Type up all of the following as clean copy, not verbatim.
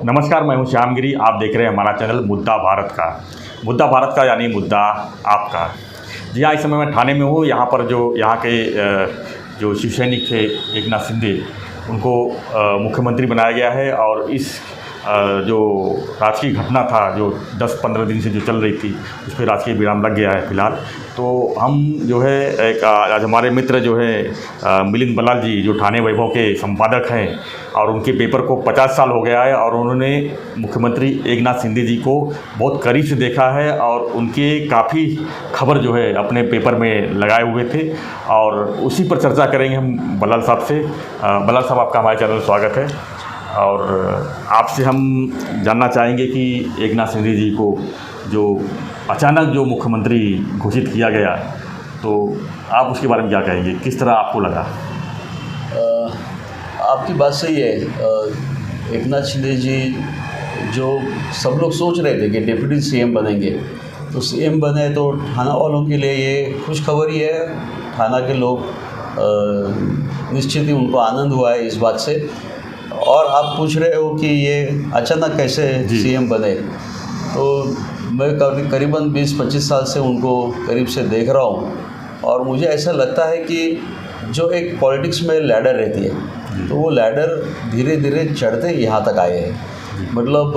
नमस्कार, मैं हूं श्यामगिरी। आप देख रहे हैं हमारा चैनल मुद्दा भारत का यानी मुद्दा आपका। जी हाँ, इस समय मैं ठाणे में हूँ। यहाँ पर यहाँ के जो शिव सैनिक थे एकनाथ शिंदे, उनको मुख्यमंत्री बनाया गया है। और इस जो राजकीय घटना था जो 10-15 दिन से जो चल रही थी, उस पर राजकीय विराम लग गया है फिलहाल। तो हम जो है आज हमारे मित्र जो है मिलिंद बल्लाल जी, जो ठाणे वैभव के संपादक हैं, और उनके पेपर को 50 साल हो गया है और उन्होंने मुख्यमंत्री एकनाथ शिंदे जी को बहुत करीब से देखा है और उनके काफ़ी खबर जो है अपने पेपर में लगाए हुए थे। और उसी पर चर्चा करेंगे हम बल्लाल साहब से। बल्लाल साहब, आपका हमारे चैनल में स्वागत है। और आपसे हम जानना चाहेंगे कि एकनाथ शिंदे जी को जो अचानक जो मुख्यमंत्री घोषित किया गया, तो आप उसके बारे में क्या कहेंगे, किस तरह आपको लगा? आपकी बात सही है। एकनाथ शिंदे जी, जो सब लोग सोच रहे थे कि डिप्टी सीएम बनेंगे, तो सीएम बने तो ठाणा वालों के लिए ये खुशखबरी है। ठाणा के लोग निश्चित ही उनको आनंद हुआ है इस बात से। और आप पूछ रहे हो कि ये अचानक कैसे सीएम बने, तो मैं करीबन 20-25 साल से उनको करीब से देख रहा हूँ। और मुझे ऐसा लगता है कि जो एक पॉलिटिक्स में लैडर रहती है, तो वो लैडर धीरे धीरे चढ़ते यहाँ तक आए हैं। मतलब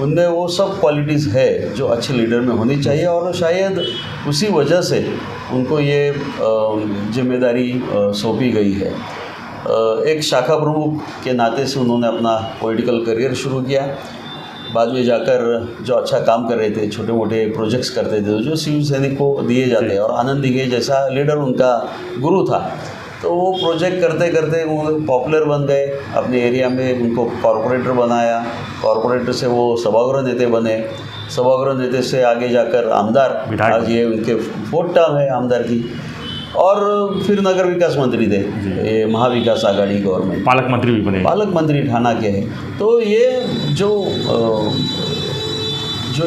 उनमें वो सब क्वालिटीज़ है जो अच्छे लीडर में होनी चाहिए। और शायद उसी वजह से उनको ये जिम्मेदारी सौंपी गई है। एक शाखा प्रमुख के नाते से उन्होंने अपना पॉलिटिकल करियर शुरू किया। बाद में जाकर जो अच्छा काम कर रहे थे, छोटे मोटे प्रोजेक्ट्स करते थे जो शिव सैनिक को दिए जाते हैं, और आनंद दिघे जैसा लीडर उनका गुरु था, तो वो प्रोजेक्ट करते करते वो पॉपुलर बन गए अपने एरिया में। उनको कॉरपोरेटर बनाया, कॉरपोरेटर से वो सभागृह नेते बने, सभागृह नेते से आगे जाकर आमदार, आज ये उनके 4th टर्म है आमदार की। और फिर नगर विकास मंत्री थे, ये महाविकास आघाड़ी गवर्नमेंट, पालक मंत्री भी बने, पालक मंत्री ठाणा के हैं। तो ये जो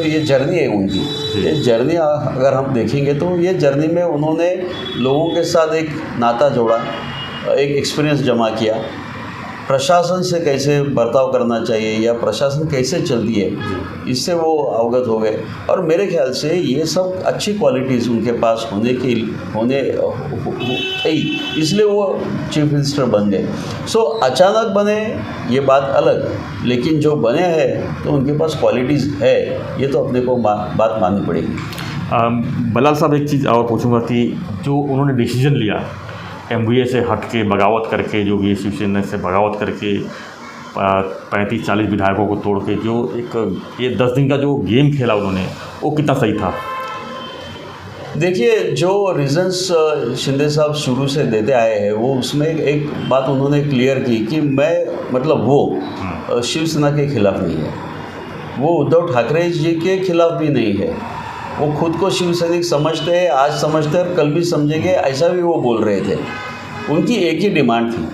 ये जर्नी है उनकी, ये जर्नी अगर हम देखेंगे तो ये जर्नी में उन्होंने लोगों के साथ एक नाता जोड़ा, एक एक्सपीरियंस जमा किया, प्रशासन से कैसे बर्ताव करना चाहिए या प्रशासन कैसे चलती है, इससे वो अवगत हो गए। और मेरे ख्याल से ये सब अच्छी क्वालिटीज़ उनके पास होने थी, इसलिए वो चीफ मिनिस्टर बन गए। सो अचानक बने ये बात अलग, लेकिन जो बने हैं तो उनके पास क्वालिटीज़ है, ये तो अपने को बात माननी पड़ेगी। बल्लाल साहब, एक चीज़ और पूछूंगा कि जो उन्होंने डिसीजन लिया MVA से हट के, बगावत करके, जो भी शिवसेना से बगावत करके 35-40 विधायकों को तोड़ के जो एक ये 10 दिन का जो गेम खेला उन्होंने, वो कितना सही था? देखिए, जो रीज़न्स शिंदे साहब शुरू से देते आए हैं, वो उसमें एक बात उन्होंने क्लियर की कि वो शिवसेना के खिलाफ नहीं है, वो उद्धव ठाकरे जी के खिलाफ भी नहीं है। वो खुद को शिव सैनिक समझते हैं, आज समझते हैं और कल भी समझेंगे, ऐसा भी वो बोल रहे थे। उनकी एक ही डिमांड थी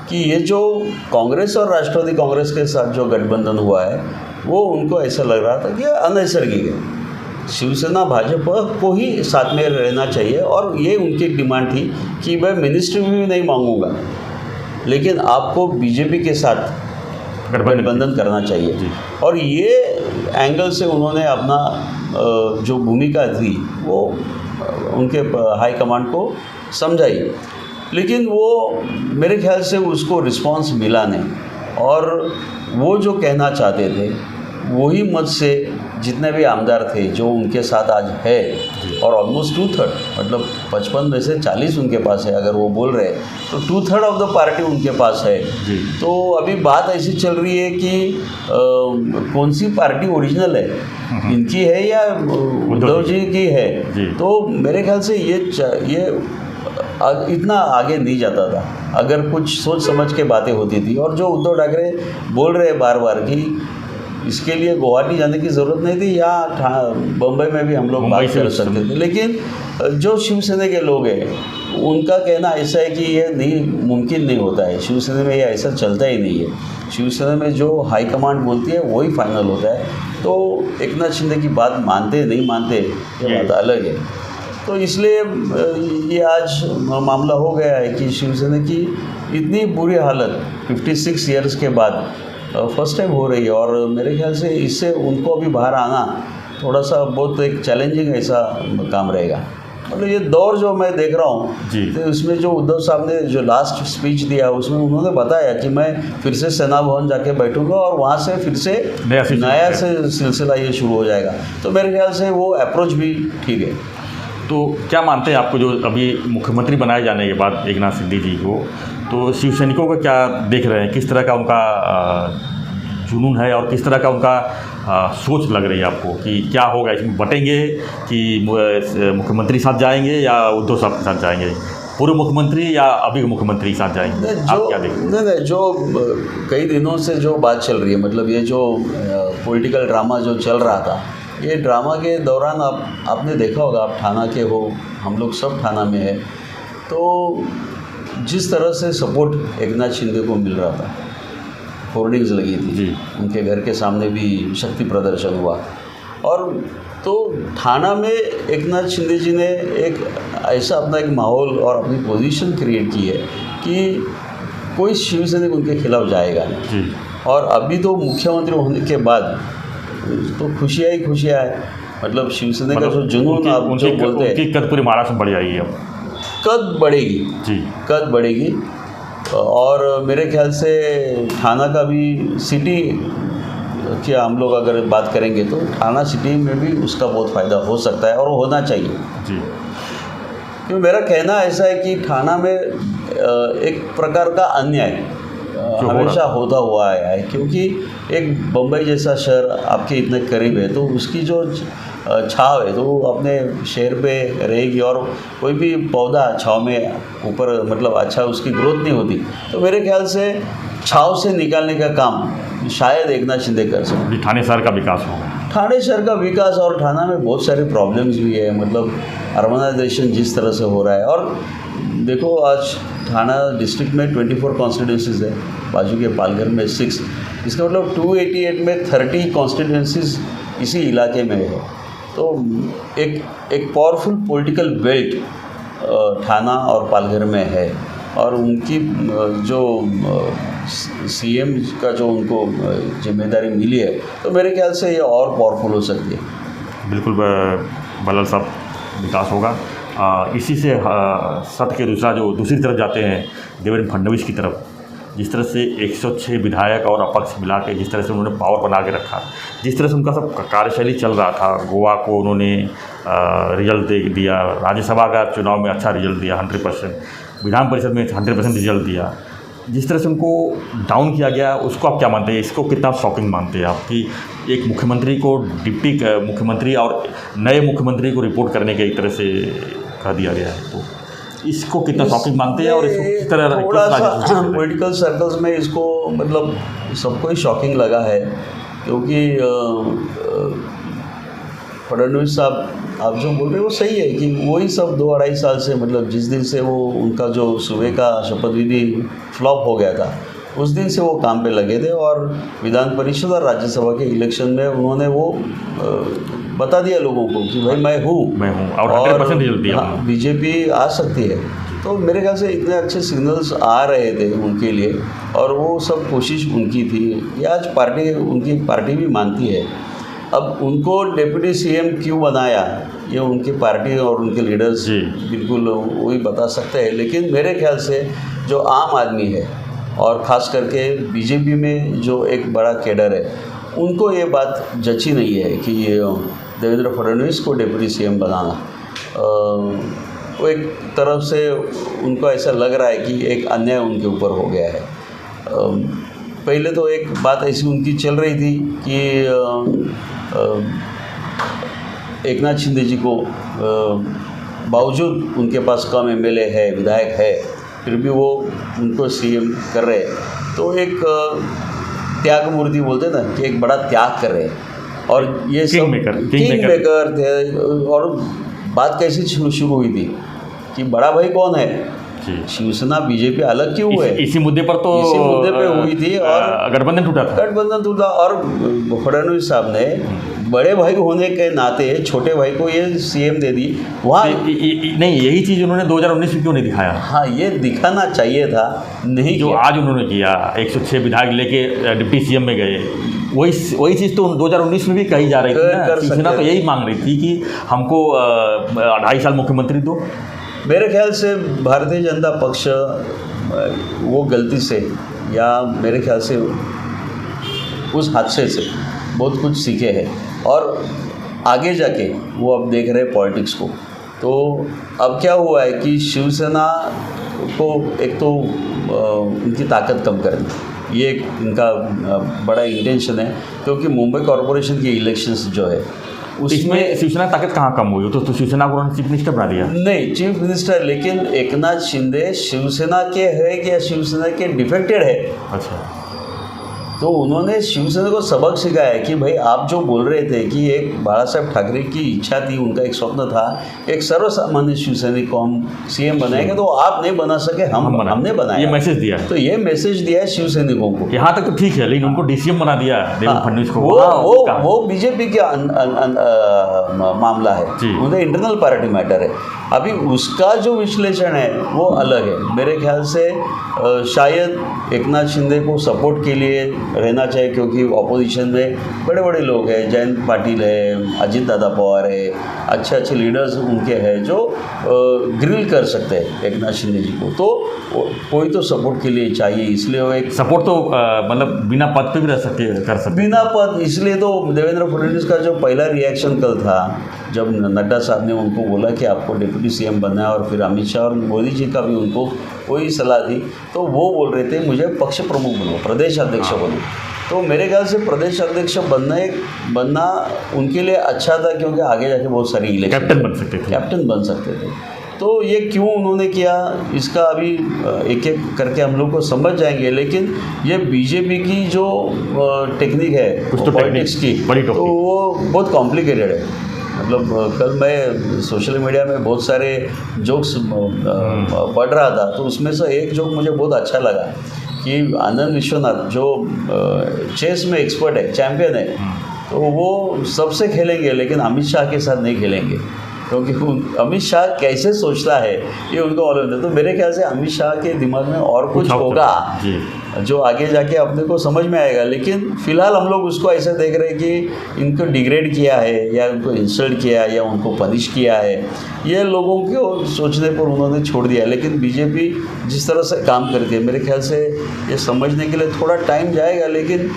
कि ये जो कांग्रेस और राष्ट्रवादी कांग्रेस के साथ जो गठबंधन हुआ है, वो उनको ऐसा लग रहा था कि अनैसर्गिक है। शिवसेना भाजपा को ही साथ में रहना चाहिए। और ये उनकी डिमांड थी कि मैं मिनिस्ट्री भी नहीं मांगूंगा, लेकिन आपको बीजेपी के साथ गठबंधन करना चाहिए। और ये एंगल से उन्होंने अपना जो भूमिका थी वो उनके हाई कमांड को समझाई, लेकिन वो मेरे ख्याल से उसको रिस्पांस मिला नहीं। और वो जो कहना चाहते थे वही मत से जितने भी आमदार थे जो उनके साथ आज है, और ऑलमोस्ट 2/3, मतलब 55 में से 40 उनके पास है, अगर वो बोल रहे हैं तो 2/3 ऑफ द पार्टी उनके पास है। तो अभी बात ऐसी चल रही है कि कौन सी पार्टी ओरिजिनल है, इनकी है या उद्धव जी की है। तो मेरे ख्याल से ये इतना आगे नहीं जाता था अगर कुछ सोच समझ के बातें होती थी। और जो उद्धव ठाकरे बोल रहे हैं बार बार कि इसके लिए गुवाहाटी जाने की ज़रूरत नहीं थी, या बम्बई में भी हम लोग बात कर सकते थे, लेकिन जो शिवसेना के लोग हैं उनका कहना ऐसा है कि ये नहीं, मुमकिन नहीं होता है, शिवसेना में ये ऐसा चलता ही नहीं है। शिवसेना में जो हाईकमांड बोलती है वही फाइनल होता है। तो एकनाथ शिंदे की बात मानते नहीं मानते ये बात अलग है। तो इसलिए ये आज मामला हो गया है कि शिवसेना की इतनी बुरी हालत 56 ईयर्स के बाद फर्स्ट टाइम हो रही है और मेरे ख्याल से इससे उनको अभी बाहर आना थोड़ा सा बहुत एक चैलेंजिंग ऐसा काम रहेगा। मतलब ये दौर जो मैं देख रहा हूँ जी। तो इसमें जो उद्धव साहब ने जो लास्ट स्पीच दिया उसमें उन्होंने बताया कि मैं फिर से सेना भवन जाके बैठूंगा और वहाँ से फिर से नया से सिलसिला ये शुरू हो जाएगा। तो मेरे ख्याल से वो अप्रोच भी ठीक है। तो क्या मानते हैं आपको जो अभी मुख्यमंत्री बनाए जाने के बाद एकनाथ शिंदे जी को, तो शिव सैनिकों का क्या देख रहे हैं, किस तरह का उनका जुनून है और किस तरह का उनका सोच लग रही है आपको कि क्या होगा, इसमें बटेंगे कि मुख्यमंत्री साथ जाएंगे या उद्धव साहब के साथ जाएंगे, पूर्व मुख्यमंत्री या अभी मुख्यमंत्री साथ जाएंगे? आप क्या देखते हैं? नहीं, जो कई दिनों से जो बात चल रही है, मतलब ये जो पॉलिटिकल ड्रामा जो चल रहा था, ये ड्रामा के दौरान आपने देखा होगा, आप थाना के हो, हम लोग सब थाना में है, तो जिस तरह से सपोर्ट एकनाथ शिंदे को मिल रहा था, होर्डिंग्स लगी थी, उनके घर के सामने भी शक्ति प्रदर्शन हुआ, और तो थाना में एकनाथ शिंदे जी ने एक ऐसा अपना एक माहौल और अपनी पोजीशन क्रिएट की है कि कोई शिवसैनिक उनके खिलाफ जाएगा नहीं। और अभी तो मुख्यमंत्री होने के बाद तो खुशियाँ ही खुशियाँ है, मतलब शिवसेना का जो जुनून आप जो बोलते हैं, उनकी कद पूरे महाराष्ट्र में बढ़ जाएगी, अब कद बढ़ेगी जी, कद बढ़ेगी। और मेरे ख्याल से थाना का भी सिटी की हम लोग अगर बात करेंगे तो थाना सिटी में भी उसका बहुत फ़ायदा हो सकता है और होना चाहिए जी। क्योंकि मेरा कहना ऐसा है कि थाना में एक प्रकार का अन्याय हमेशा होता हुआ आया है, क्योंकि एक बम्बई जैसा शहर आपके इतने करीब है तो उसकी जो छाव है तो वो अपने शहर पे रहेगी, और कोई भी पौधा छाव में ऊपर मतलब अच्छा उसकी ग्रोथ नहीं होती। तो मेरे ख्याल से छाव से निकालने का काम शायद एकनाथ शिंदे कर सकते। थाने शहर का विकास होगा, थाने शहर का विकास, और थाना में बहुत सारे प्रॉब्लम्स भी है, मतलब अर्बनाइजेशन जिस तरह से हो रहा है। और देखो आज थाना डिस्ट्रिक्ट में 24 कॉन्स्टिट्यूंसीज है, बाजू के पालघर में 6, इसका मतलब 288 में 30 कॉन्स्टिट्यूंसीज इसी इलाके में है। तो एक पावरफुल पॉलिटिकल बेल्ट थाना और पालघर में है, और उनकी जो सीएम का जो उनको जिम्मेदारी मिली है तो मेरे ख्याल से ये और पावरफुल हो सकती है। बिल्कुल बल्लभ साहब, विकास होगा। इसी से सट के दूसरी तरफ जाते हैं देवेंद्र फडणवीस की तरफ। जिस तरह से 106 विधायक और अपक्ष मिला के जिस तरह से उन्होंने पावर बना के रखा, जिस तरह से उनका सब कार्यशैली चल रहा था, गोवा को उन्होंने रिजल्ट दे दिया, राज्यसभा का चुनाव में अच्छा रिजल्ट दिया 100%, विधान परिषद में 100% रिजल्ट दिया, जिस तरह से उनको डाउन किया गया, उसको आप क्या मानते हैं? इसको कितना शॉकिंग मानते हैं आप कि एक मुख्यमंत्री को डिप्टी मुख्यमंत्री और नए मुख्यमंत्री को रिपोर्ट करने के एक तरह से कर दिया गया है, तो इसको कितना शॉकिंग मानते हैं? और इसको किस तरह थोड़ा सा पॉलिटिकल सर्कल्स में इसको मतलब सबको ही शॉकिंग लगा है, क्योंकि फडणवीस साहब आप जो बोल रहे हैं वो सही है कि वही सब 2-2.5 साल से, मतलब जिस दिन से वो उनका जो सुबह का शपथ विधि फ्लॉप हो गया था उस दिन से वो काम पे लगे थे, और विधान परिषद और राज्यसभा के इलेक्शन में उन्होंने वो बता दिया लोगों को कि भाई मैं हूँ और 100% रिजल्ट दिया। बीजेपी आ सकती है। तो मेरे ख्याल से इतने अच्छे सिग्नल्स आ रहे थे उनके लिए, और वो सब कोशिश उनकी थी। ये आज उनकी पार्टी भी मानती है। अब उनको डिप्टी सीएम क्यों बनाया ये उनकी पार्टी और उनके लीडर्स बिल्कुल वही बता सकते हैं, लेकिन मेरे ख्याल से जो आम आदमी है और ख़ास करके बीजेपी में जो एक बड़ा कैडर है, उनको ये बात जची नहीं है कि देवेंद्र फडणवीस को डिप्टी सीएम बनाना। वो एक तरफ से उनको ऐसा लग रहा है कि एक अन्याय उनके ऊपर हो गया है। पहले तो एक बात ऐसी उनकी चल रही थी कि एकनाथ शिंदे जी को बावजूद उनके पास कम एमएलए है, विधायक है, फिर भी वो उनको सीएम कर रहे हैं, तो एक त्याग मूर्ति बोलते हैं ना कि एक बड़ा त्याग कर रहे हैं। और ये सब किंग मेकर थे। और बात कैसी शुरू हुई थी कि बड़ा भाई कौन है, शिवसेना बीजेपी अलग क्यों हुए, इसी मुद्दे पर तो इसी मुद्दे पे हुई थी और गठबंधन टूटा, और फडणवीस साहब ने बड़े भाई होने के नाते छोटे भाई को ये सीएम दे दी वहाँ। नहीं, यही चीज़ उन्होंने 2019 में क्यों नहीं दिखाया? हाँ, ये दिखाना चाहिए था, नहीं जो किया। आज उन्होंने किया, 106 विधायक लेके डिप्टी सीएम में गए, वही चीज़ तो 2019 में भी कही जा रही थी ना। शिवसेना तो यही मांग रही थी कि हमको 2.5 साल मुख्यमंत्री दो। मेरे ख्याल से भारतीय जनता पक्ष वो गलती से या मेरे ख्याल से उस हादसे से बहुत कुछ सीखे हैं और आगे जाके वो अब देख रहे हैं पॉलिटिक्स को। तो अब क्या हुआ है कि शिवसेना को एक तो उनकी ताकत कम करनी, ये एक इनका बड़ा इंटेंशन है, क्योंकि मुंबई कॉरपोरेशन की इलेक्शंस जो है उसमें शिवसेना ताकत कहाँ कम हुई? तो शिवसेना को उन्होंने चीफ मिनिस्टर बना दिया। नहीं, चीफ मिनिस्टर, लेकिन एकनाथ शिंदे शिवसेना के है या शिवसेना के डिफेक्टेड है। अच्छा, तो उन्होंने शिवसेना को सबक सिखाया कि भाई आप जो बोल रहे थे कि एक बाला साहब ठाकरे की इच्छा थी, उनका एक स्वप्न था, एक सर्वसामान्य शिवसैनिक को हम सीएम बनाएंगे, तो आप नहीं बना सके, हमने बनाया। ये मैसेज दिया है। तो ये मैसेज दिया है शिवसैनिकों को। यहाँ तक तो ठीक है, लेकिन उनको डीसीएम बना दिया देवेंद्र फडणवीस को। वो बीजेपी का मामला है, उनका इंटरनल पार्टी मैटर है। अभी उसका जो विश्लेषण है वो अलग है। मेरे ख्याल से शायद एकनाथ शिंदे को सपोर्ट के लिए रहना चाहिए, क्योंकि ऑपोजिशन में बड़े बड़े लोग हैं, जयंत पाटिल है, अजित दादा पवार है, अच्छे अच्छे लीडर्स उनके हैं जो ग्रिल कर सकते हैं एकनाथ शिंदे जी को। तो कोई तो सपोर्ट के लिए चाहिए, इसलिए वो एक सपोर्ट तो मतलब बिना पद पे भी रह सकते, कर सकते बिना पद। इसलिए तो देवेंद्र फडणवीस का जो पहला रिएक्शन कल था, जब नड्डा साहब ने उनको बोला कि आपको डिप्टी सीएम बनना है, और फिर अमित शाह और मोदी जी का भी उनको वही सलाह दी, तो वो बोल रहे थे मुझे पक्ष प्रमुख बनो, प्रदेश अध्यक्ष बनो। तो मेरे ख्याल से प्रदेश अध्यक्ष बनना उनके लिए अच्छा था, क्योंकि आगे जाके बहुत सारी इलेक्शन कैप्टन बन सकते थे। तो ये क्यों उन्होंने किया, इसका अभी एक एक करके हम लोग को समझ जाएंगे। लेकिन ये बीजेपी की जो टेक्निक है पॉलिटिक्स की, तो वो बहुत कॉम्प्लिकेटेड है। मतलब कल मैं सोशल मीडिया में बहुत सारे जोक्स पढ़ रहा था, तो उसमें से एक जोक मुझे बहुत अच्छा लगा कि आनंद विश्वनाथ जो चेस में एक्सपर्ट है, चैम्पियन है, तो वो सबसे खेलेंगे लेकिन अमित शाह के साथ नहीं खेलेंगे, क्योंकि अमित शाह कैसे सोचता है ये उनको मालूम है। तो मेरे ख्याल से अमित शाह के दिमाग में और कुछ होगा जो आगे जाके अपने को समझ में आएगा। लेकिन फिलहाल हम लोग उसको ऐसे देख रहे हैं कि इनको डिग्रेड किया है या उनको इंसल्ट किया है या उनको पनिश किया है, ये लोगों को सोचने पर उन्होंने छोड़ दिया। लेकिन बीजेपी जिस तरह से काम करती है, मेरे ख्याल से ये समझने के लिए थोड़ा टाइम जाएगा। लेकिन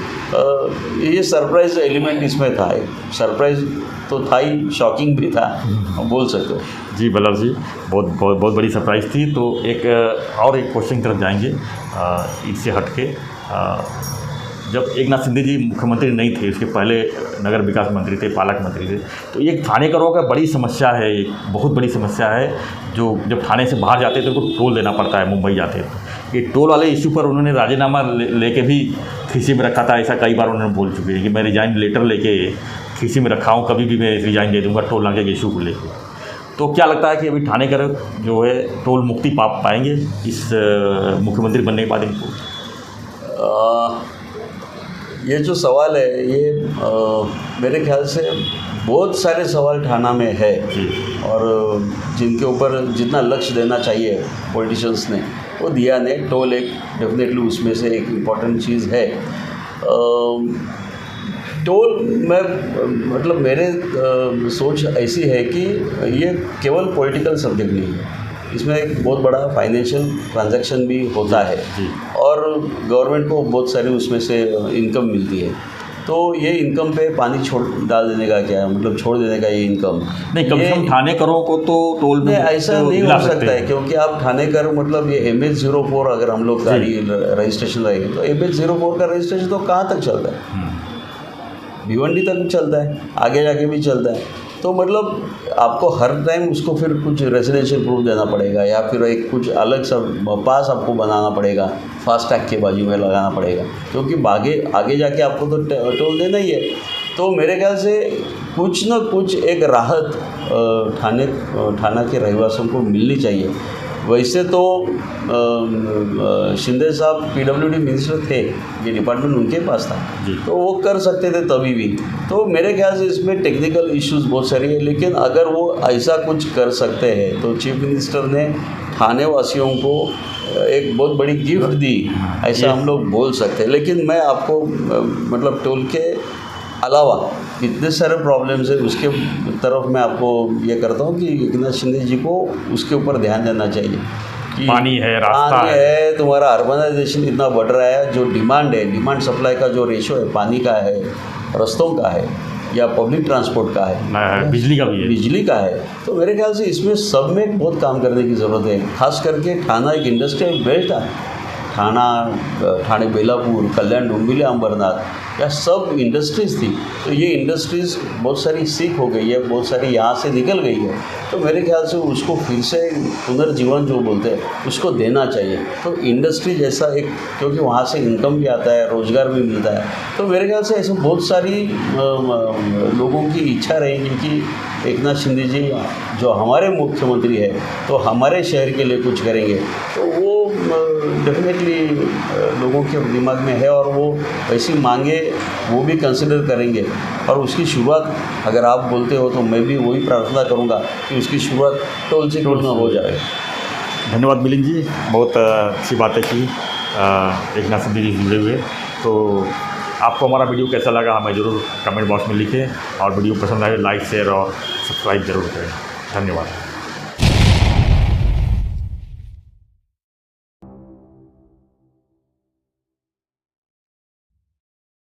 ये सरप्राइज एलिमेंट इसमें था, सरप्राइज तो था ही, शॉकिंग भी था, बोल सकते हो। जी बल्लभ जी, बहुत बड़ी सरप्राइज़ थी। तो एक क्वेश्चन की तरफ जाएंगे इससे हट के। जब एकनाथ शिंदे जी मुख्यमंत्री नहीं थे, उसके पहले नगर विकास मंत्री थे, पालक मंत्री थे, तो ये थाने करों का बड़ी समस्या है, एक बहुत बड़ी समस्या है। जो जब थाने से बाहर जाते हैं तो उनको टोल देना पड़ता है, मुंबई जाते हैं तो। ये टोल वाले इशू पर उन्होंने राजीनामा लेके भी खीसे में रखा था, ऐसा कई बार उन्होंने बोल चुके हैं कि मैं रिजाइन लेटर लेके खीसे में रखा हूँ, कभी भी मैं रिजाइन दे दूँगा टोल नाके के इशू को लेकर। तो क्या लगता है कि अभी थाने कर जो है टोल मुक्ति पा पाएंगे इस मुख्यमंत्री बनने के बाद इनको? ये जो सवाल है ये मेरे ख्याल से बहुत सारे सवाल थाना में है, और जिनके ऊपर जितना लक्ष्य देना चाहिए पॉलिटिशियंस ने वो दिया नहीं। टोल एक डेफिनेटली उसमें से एक इम्पॉर्टेंट चीज़ है। टोल में मतलब मेरे सोच ऐसी है कि ये केवल पॉलिटिकल सब्जेक्ट नहीं है, इसमें एक बहुत बड़ा फाइनेंशियल ट्रांजैक्शन भी होता है, और गवर्नमेंट को बहुत सारी उसमें से इनकम मिलती है। तो ये इनकम पे पानी डाल देने का क्या है, मतलब छोड़ देने का ये इनकम नहीं, कम से कम थाने करों को तो टोल में ऐसा नहीं हो सकता है, क्योंकि आप थाने कर मतलब ये MH04 अगर हम लोग गाड़ी रजिस्ट्रेशन लगाएंगे तो MH04 का रजिस्ट्रेशन तो कहाँ तक चलता है, भिवंडी तक चलता है, आगे जाके भी चलता है। तो मतलब आपको हर टाइम उसको फिर कुछ रेजिडेंशियल प्रूफ देना पड़ेगा, या फिर एक कुछ अलग सा पास आपको बनाना पड़ेगा, फास्ट टैग के बाजू में लगाना पड़ेगा, क्योंकि आगे जाके आपको तो टोल देना ही है। तो मेरे ख्याल से कुछ न कुछ एक राहत थाना के रहवासियों को मिलनी चाहिए। वैसे तो शिंदे साहब पीडब्ल्यूडी मिनिस्टर थे, ये डिपार्टमेंट उनके पास था, जी। तो वो कर सकते थे तभी भी। तो मेरे ख्याल से इसमें टेक्निकल इश्यूज बहुत सारी है, लेकिन अगर वो ऐसा कुछ कर सकते हैं तो चीफ मिनिस्टर ने ठाणे वासियों को एक बहुत बड़ी गिफ्ट दी, ऐसा हम लोग बोल सकते हैं। लेकिन मैं आपको मतलब टोल के अलावा इतने सारे प्रॉब्लम्स है, उसके तरफ मैं आपको ये करता हूँ कि एकनाथ शिंदे जी को उसके ऊपर ध्यान देना चाहिए कि पानी है, रास्ता पानी है, तुम्हारा अर्बनाइजेशन इतना बढ़ रहा है, जो डिमांड है, डिमांड सप्लाई का जो रेशो है, पानी का है, रस्तों का है या पब्लिक ट्रांसपोर्ट का है, बिजली का भी है। बिजली का है, तो मेरे ख्याल से इसमें सब में बहुत काम करने की ज़रूरत है। खास करके ठाणा एक इंडस्ट्रियल बेल्ट है, ठाणे बेलापुर, कल्याण डोंबिवली अंबरनाथ, या सब इंडस्ट्रीज़ थी, तो ये इंडस्ट्रीज़ बहुत सारी सीख हो गई है, बहुत सारी यहाँ से निकल गई है, तो मेरे ख्याल से उसको फिर से पुनर्जीवन जो बोलते हैं उसको देना चाहिए। तो इंडस्ट्री जैसा एक, क्योंकि वहाँ से इनकम भी आता है, रोज़गार भी मिलता है, तो मेरे ख्याल से ऐसे बहुत सारी लोगों की इच्छा रहेगी कि एकनाथ शिंदे जी जो हमारे मुख्यमंत्री है तो हमारे शहर के लिए कुछ करेंगे, तो वो डेफिनेटली लोगों के दिमाग में है और वो ऐसी मांगे वो भी कंसिडर करेंगे। और उसकी शुरुआत अगर आप बोलते हो तो मैं भी वही प्रार्थना करूंगा कि उसकी शुरुआत टोल से क्यों ना हो जाए। धन्यवाद मिलिंद जी, बहुत अच्छी बातें की एकनाथ शिंदे जी जुड़े हुए। तो आपको हमारा वीडियो कैसा लगा हमें ज़रूर कमेंट बॉक्स में लिखें, और वीडियो पसंद आए लाइक शेयर और सब्सक्राइब ज़रूर करें। धन्यवाद।